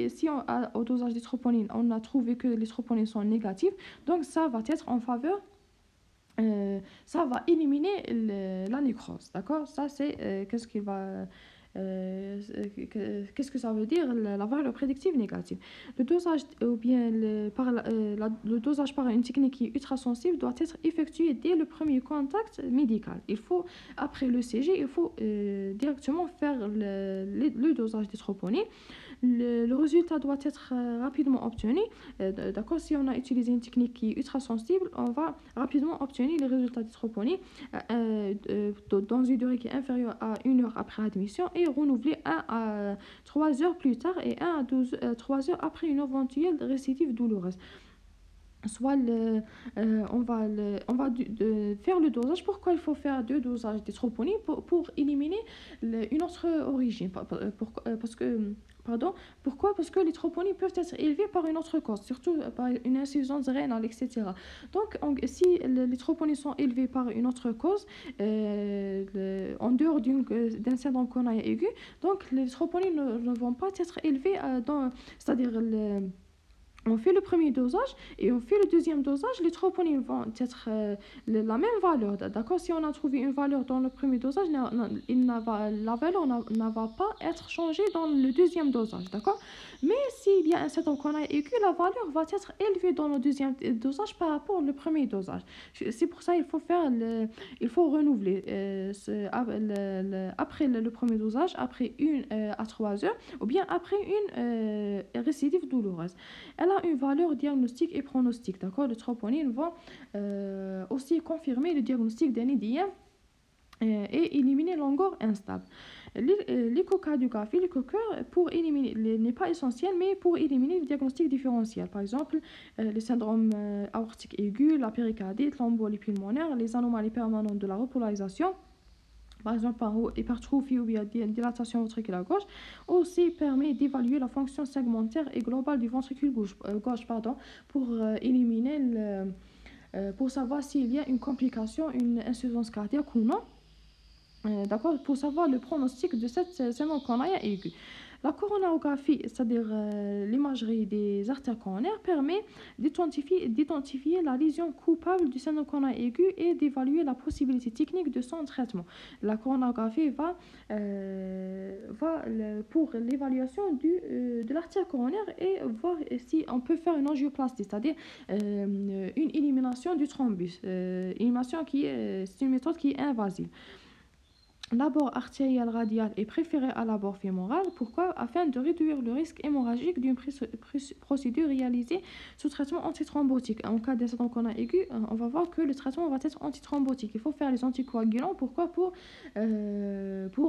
si au dosage des troponines, on a trouvé que les troponines sont négatives, donc ça va être en faveur, ça va éliminer la nécrose, d'accord? Ça, c'est qu'est-ce que ça veut dire, la valeur prédictive négative? Le dosage, ou bien le dosage par une technique qui est ultrasensible doit être effectué dès le premier contact médical. Après le CG, il faut directement faire le dosage des troponines. Le résultat doit être rapidement obtenu. D'accord, si on a utilisé une technique qui est ultra sensible, on va rapidement obtenir les résultats des troponines dans une durée qui est inférieure à 1 heure après admission, et renouveler 1 à 3 heures plus tard et 1 à 3 heures après une éventuelle récidive douloureuse. Soit on va faire le dosage. Pourquoi il faut faire deux dosages des troponines? Pour éliminer une autre origine. Parce que, pardon, pourquoi? Parce que les troponines peuvent être élevées par une autre cause, surtout par une insuffisance rénale, etc. Donc, si les troponines sont élevées par une autre cause, en dehors d'un syndrome coronaire aigu, donc les troponines ne vont pas être élevées c'est-à-dire on fait le premier dosage et on fait le deuxième dosage, les troponines vont être la même valeur. D'accord? Si on a trouvé une valeur dans le premier dosage, la valeur ne va pas être changée dans le deuxième dosage. D'accord? Mais s'il y a un syndrome qu'on a aigu, la valeur va être élevée dans le deuxième dosage par rapport au premier dosage. C'est pour ça qu'il faut il faut renouveler après le premier dosage, après 1 à 3 heures, ou bien après une récidive douloureuse. Elle a une valeur diagnostique et pronostique, d'accord? Les troponines vont aussi confirmer le diagnostic d'un IDM et éliminer l'angor instable. L'échocardiographie, l'échochœur, pour éliminer, n'est pas essentiel, mais pour éliminer le diagnostic différentiel. Par exemple, les syndromes aortiques aigus, la péricardite, l'embolie pulmonaire, les anomalies permanentes de la repolarisation, par exemple par hypertrophie ou bien dilatation ventriculaire gauche, aussi permet d'évaluer la fonction segmentaire et globale du ventricule gauche, pour éliminer pour savoir s'il y a une complication, une insuffisance cardiaque ou non. D'accord, pour savoir le pronostic de cette syndrome coronaire aiguë. La coronarographie, c'est-à-dire l'imagerie des artères coronaires, permet d'identifier la lésion coupable du syndrome coronaire aigu et d'évaluer la possibilité technique de son traitement. La coronarographie va pour l'évaluation de l'artère coronaire et voir si on peut faire une angioplastie, c'est-à-dire une élimination du thrombus. C'est une méthode qui est invasive. L'abord artériel radial est préféré à l'abord fémoral. Pourquoi? Afin de réduire le risque hémorragique d'une procédure réalisée sous traitement antithrombotique. En cas d'incident qu'on a aigu, on va voir que le traitement va être antithrombotique. Il faut faire les anticoagulants. Pourquoi? Pour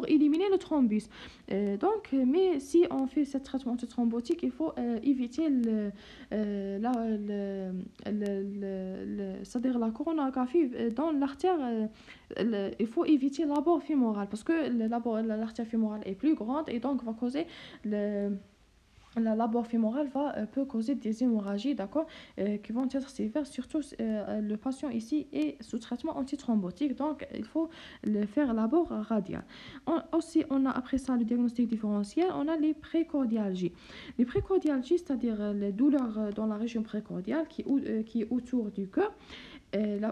éliminer le thrombus. Mais si on fait ce traitement antithrombotique, il faut éviter c'est-à-dire la coronarographie dans l'artère. Il faut éviter l'abord fémoral parce que l'artère fémorale est plus grande et donc va causer l'abord fémoral peut causer des hémorragies, d'accord, qui vont être sévères, surtout le patient ici est sous traitement antithrombotique, donc il faut faire l'abord radial. Aussi, on a après ça le diagnostic différentiel, on a les précordialgies. Les précordialgies, c'est-à-dire les douleurs dans la région précordiale qui est autour du cœur.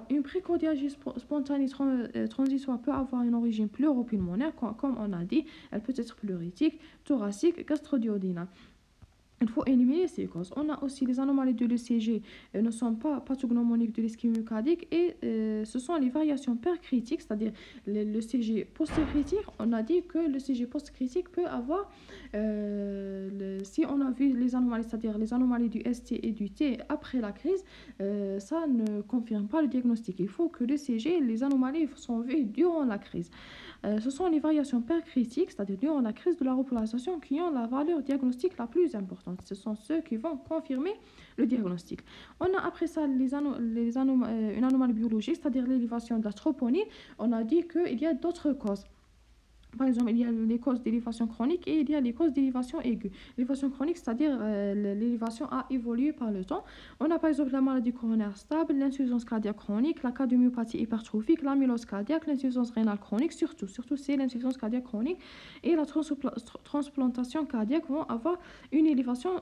Une précordialgie spontanée transitoire peut avoir une origine pleuropulmonaire, comme on a dit. Elle peut être pleuritique, thoracique, gastroduodénale. Il faut éliminer ces causes. On a aussi les anomalies de l'ECG ne sont pas pathognomoniques de l'ischémie myocardique et ce sont les variations percritiques, c'est-à-dire le CG post-critique. On a dit que le CG post-critique peut avoir, si on a vu les anomalies, c'est-à-dire les anomalies du ST et du T après la crise, ça ne confirme pas le diagnostic. Il faut que le CG, les anomalies sont vues durant la crise. Ce sont les variations percritiques, c'est-à-dire durant la crise de la repolarisation, qui ont la valeur diagnostique la plus importante. Ce sont ceux qui vont confirmer le diagnostic. On a après ça une anomalie biologique, c'est-à-dire l'élévation de la troponine. On a dit qu'il y a d'autres causes. Par exemple, il y a les causes d'élévation chronique et il y a les causes d'élévation aiguë. L'élévation chronique, c'est-à-dire l'élévation a évolué par le temps. On a par exemple la maladie coronaire stable, l'insuffisance cardiaque chronique, la cardiomyopathie hypertrophique, l'amylose cardiaque, l'insuffisance rénale chronique, surtout c'est l'insuffisance cardiaque chronique et la transplantation cardiaque vont avoir une élévation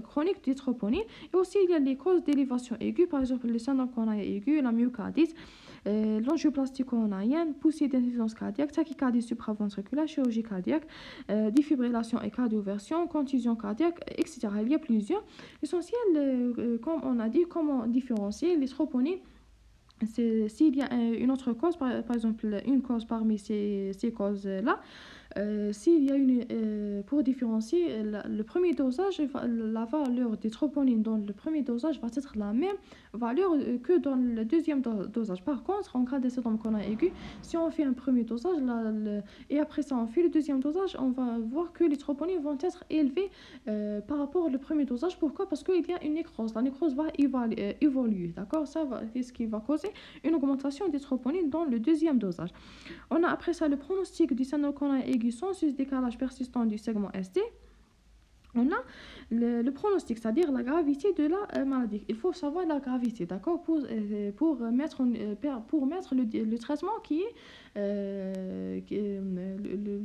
chronique des troponines. Et aussi, il y a les causes d'élévation aiguë, par exemple le syndrome coronarien aigu, la myocardite, l'angioplastie coronarienne, poussée d'insuffisance cardiaque, tachycardie supraventriculaire, chirurgie cardiaque, défibrillation et cardioversion, contusion cardiaque, etc. Il y a plusieurs. L'essentiel, comme on a dit, comment différencier les troponines. S'il y a une autre cause, par exemple une cause parmi ces causes-là, s'il y a pour différencier le premier dosage, la valeur des troponines dans le premier dosage va être la même valeur que dans le deuxième dosage. Par contre, en cas de syndrome coronarien aigu, si on fait un premier dosage et après ça on fait le deuxième dosage, on va voir que les troponines vont être élevées par rapport au premier dosage. Pourquoi? Parce qu'il y a une nécrose. La nécrose va évoluer, d'accord? C'est ce qui va causer une augmentation des troponines dans le deuxième dosage. On a après ça le pronostic du syndrome coronarien aigu sans décalage persistant du segment ST. On a le pronostic, c'est-à-dire la gravité de la maladie. Il faut savoir la gravité, d'accord, pour mettre le traitement qui est,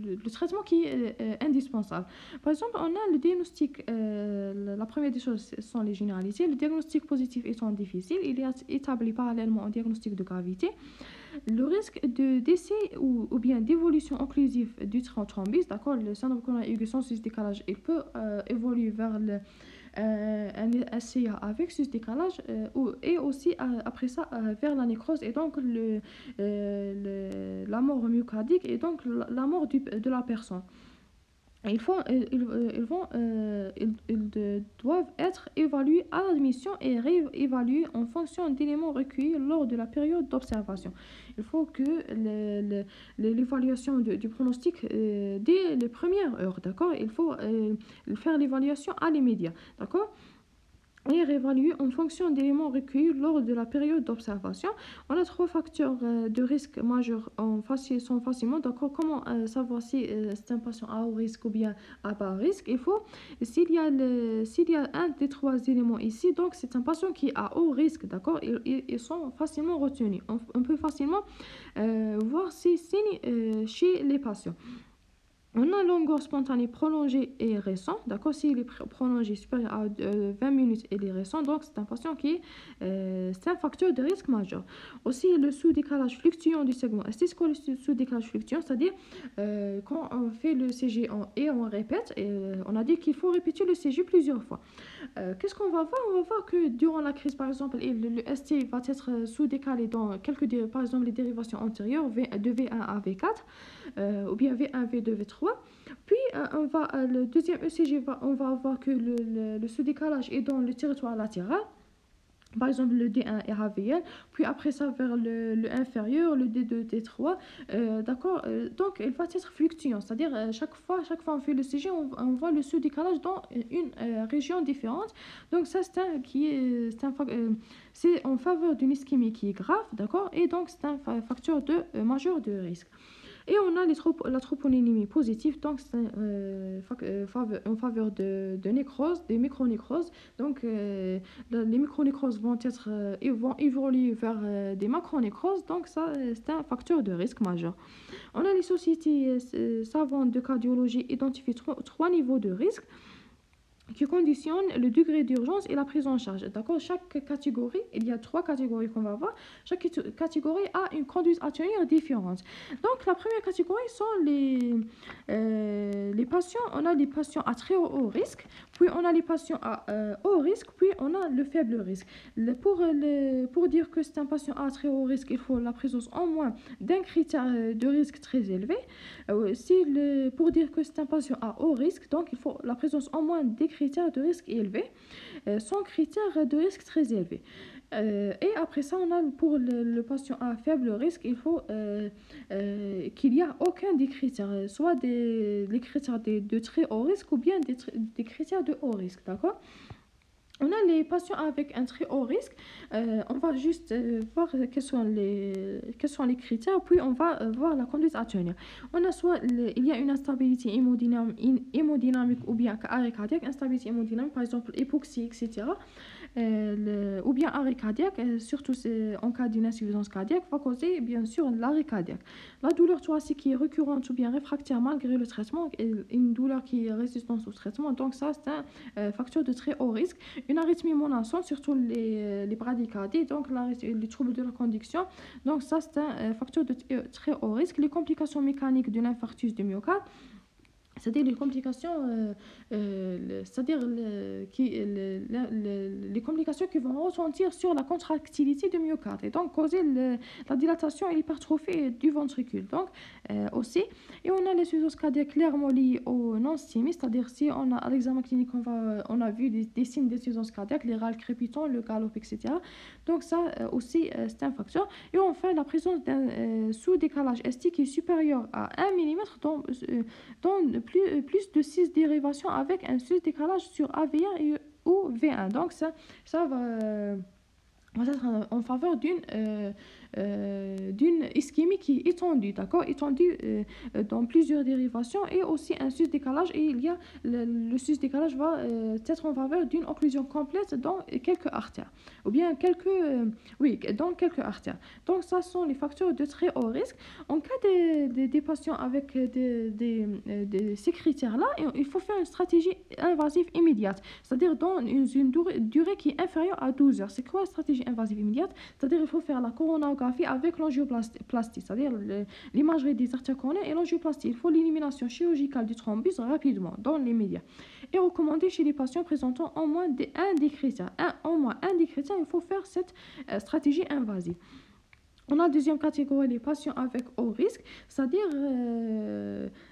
le traitement qui est indispensable. Par exemple, on a le diagnostic, la première des choses sont les généralités. Le diagnostic positif étant difficile, il est établi parallèlement au diagnostic de gravité. Le risque de décès ou bien d'évolution occlusive du thrombus, d'accord, le syndrome coronarien aigu sans décalage, il peut évoluer vers un SCA avec décalage et aussi après ça vers la nécrose et donc la mort myocardique et donc la mort de la personne. Ils doivent être évalués à l'admission et réévalués en fonction d'éléments recueillis lors de la période d'observation. Il faut que l'évaluation du pronostic dès les premières heures, d'accord? Il faut faire l'évaluation à l'immédiat, d'accord? Et réévaluer en fonction d'éléments recueillis lors de la période d'observation. On a 3 facteurs de risque majeurs sont facilement d'accord. Comment savoir si c'est un patient à haut risque ou bien à bas risque? Il faut, s'il y a un des 3 éléments ici, donc c'est un patient qui est à haut risque, d'accord? Ils sont facilement retenus. On peut facilement voir ces signes chez les patients. On a longueur spontanée prolongée et récent, d'accord? S'il est prolongé supérieur à 20 minutes et il est récent, donc c'est un patient c'est un facteur de risque majeur. Aussi, le sous-décalage fluctuant du segment ST, c'est quoi le sous-décalage fluctuant? C'est-à-dire quand on fait le CG et on répète, on a dit qu'il faut répéter le CG plusieurs fois. Qu'est-ce qu'on va voir? On va voir que durant la crise, par exemple, le ST va être sous-décalé dans par exemple, les dérivations antérieures de V1 à V4, ou bien V1, V2, V3. Puis, le deuxième ECG, on va voir que le sous-décalage est dans le territoire latéral. Par exemple, le D1 et AVL, puis après ça vers le inférieur, le D2, D3, d'accord. Donc, il va être fluctuant, c'est-à-dire chaque fois on fait le CG, on voit le sous-décalage dans une région différente. Donc, ça, c'est en faveur d'une ischémie qui est grave, d'accord, et donc c'est un facteur majeur de risque. Et on a la troponinémie positive, donc c'est en faveur de nécrose, des micronécroses. Donc les micronécroses vont évoluer vers des macronécroses, donc ça c'est un facteur de risque majeur. On a les sociétés savantes de cardiologie identifient 3 niveaux de risque. qui conditionne le degré d'urgence et la prise en charge. D'accord? Chaque catégorie, il y a 3 catégories qu'on va voir. Chaque catégorie a une conduite à tenir différente. Donc, la première catégorie sont les patients. On a les patients à très haut risque, puis on a les patients à haut risque, puis on a le faible risque. Pour dire que c'est un patient à très haut risque, il faut la présence en moins d'un critère de risque très élevé. Pour dire que c'est un patient à haut risque, donc il faut la présence en moins des critères de risque élevés, sans critères de risque très élevés. Et après ça, on a pour le patient à faible risque, il faut qu'il n'y a aucun des critères, soit les critères de très haut risque ou bien des critères de haut risque, d'accord? On a les patients avec un très haut risque. On va juste voir quels sont les critères, puis on va voir la conduite à tenir. On a il y a une instabilité hémodynamique ou bien arrêt cardiaque, instabilité hémodynamique, par exemple hypoxie, etc. Ou bien arrêt cardiaque, surtout en cas d'une insuffisance cardiaque, va causer bien sûr l'arrêt cardiaque. La douleur thoracique qui est récurrente ou bien réfractaire malgré le traitement, une douleur qui est résistante au traitement, donc ça c'est un facteur de très haut risque. Une arythmie menaçante, surtout les bradycardies, donc les troubles de la conduction, donc ça c'est un facteur de très haut risque. Les complications mécaniques de l'infarctus du myocarde, c'est-à-dire les complications, c'est-à-dire les complications qui vont ressentir sur la contractilité du myocarde et donc causer la dilatation et l'hypertrophie du ventricule. Donc aussi, et on a l'insuffisance cardiaque clairement liée au non-ischémie, c'est-à-dire si on a à l'examen clinique on a vu des signes d'insuffisance cardiaque, les râles crépitants, le galop, etc. Donc ça aussi c'est un facteur. Et enfin la présence d'un sous-décalage ST qui est supérieur à 1 mm dans plus de 6 dérivations avec un sous-décalage sur AV1 ou V1. Donc ça va être en faveur d'une ischémie qui est étendue, d'accord, étendue dans plusieurs dérivations et aussi un sus-décalage, et il y a le sus-décalage va être en faveur d'une occlusion complète dans quelques artères ou bien oui, dans quelques artères. Donc ça sont les facteurs de très haut risque. En cas des patients avec ces critères-là, il faut faire une stratégie invasive immédiate, c'est-à-dire dans une durée qui est inférieure à 12 heures. C'est quoi la stratégie invasive immédiate? C'est-à-dire il faut faire la coronographie avec l'angioplastie, c'est-à-dire l'imagerie des artères coronaires et l'angioplastie. Il faut l'élimination chirurgicale du thrombus rapidement, dans les médias. Et recommandé chez les patients présentant au moins un des critères. Au moins un des critères, il faut faire cette stratégie invasive. On a la deuxième catégorie, les patients avec haut risque, c'est-à-dire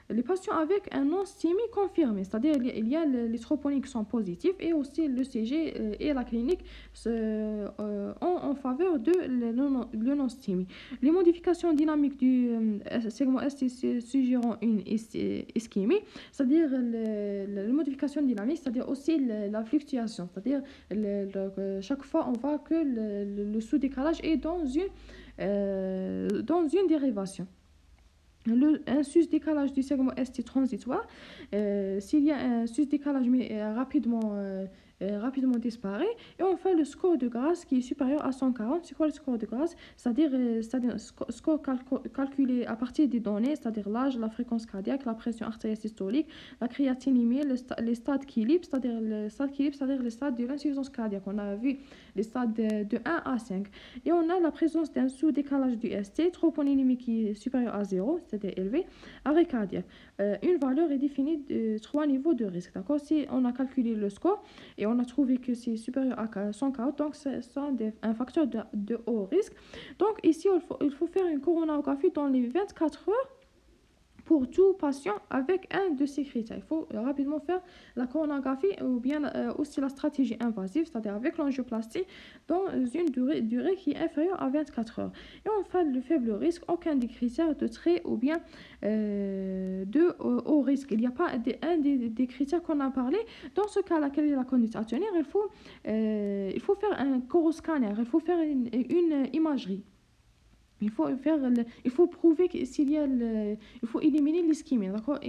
les patients avec un non-STIMI confirmé, c'est-à-dire il y a les troponines qui sont positifs et aussi le CG et la clinique ont en faveur de le non-STIMI. Les modifications dynamiques du segment ST suggérant une ischémie, c'est-à-dire les modifications dynamiques, c'est-à-dire aussi la fluctuation, c'est-à-dire chaque fois on voit que le sous-décalage est dans une dérivation. Un sus-décalage du segment ST transitoire, s'il y a un sus-décalage mais rapidement disparaît, et on fait le score de Grasse qui est supérieur à 140. C'est quoi le score de Grasse? C'est-à-dire score calculé à partir des données, c'est-à-dire l'âge, la fréquence cardiaque, la pression artérielle systolique, la créatinémie, les stades Killip, c'est-à-dire les stades de l'insuffisance cardiaque. On a vu les stades de 1 à 5. Et on a la présence d'un sous-décalage du ST, troponinémie qui est supérieure à 0, c'est-à-dire élevé, arrêt cardiaque. Une valeur est définie de 3 niveaux de risque. D'accord? Si on a calculé le score et on a trouvé que c'est supérieur à 140, donc c'est un facteur de haut risque. Donc ici, il faut faire une coronographie dans les 24 heures pour tout patient avec un de ces critères. Il faut rapidement faire la coronographie ou bien aussi la stratégie invasive, c'est-à-dire avec l'angioplastie dans une durée qui est inférieure à 24 heures. Et enfin, le faible risque, aucun des critères de trait ou bien de haut risque. Il n'y a pas un des critères qu'on a parlé. Dans ce cas-là, quelle est la conduite à tenir? Il faut faire un coroscanner, il faut faire une imagerie. Il faut prouver que il faut éliminer l'ischémie, d'accord?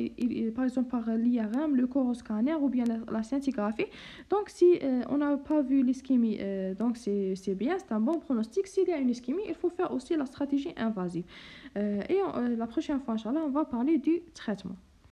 Par exemple par l'IRM, le coroscanner ou bien la scintigraphie. Donc si on n'a pas vu l'ischémie, donc c'est bien, c'est un bon pronostic. S'il y a une ischémie, il faut faire aussi la stratégie invasive. La prochaine fois, Inch'Allah, on va parler du traitement.